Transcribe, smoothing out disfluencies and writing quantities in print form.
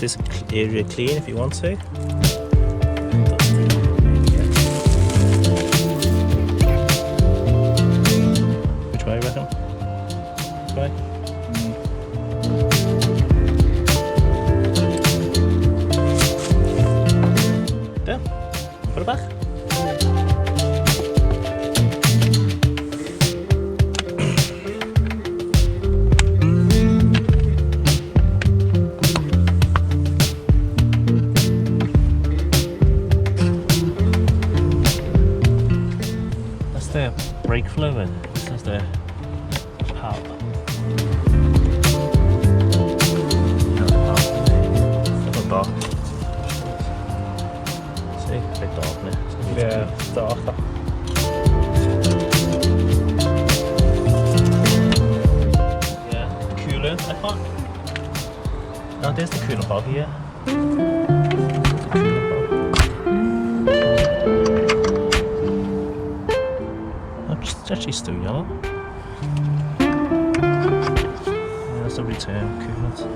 this area clean if you want to. Which way, you reckon? This way? There. Put it back. The brake fluid, this is the power. Little dot. See, big dot in it. Yeah, dark. Yeah, coolant, I thought. No, there's the coolant bulb here. It's actually still yellow. Yeah, that's the return coolant. So,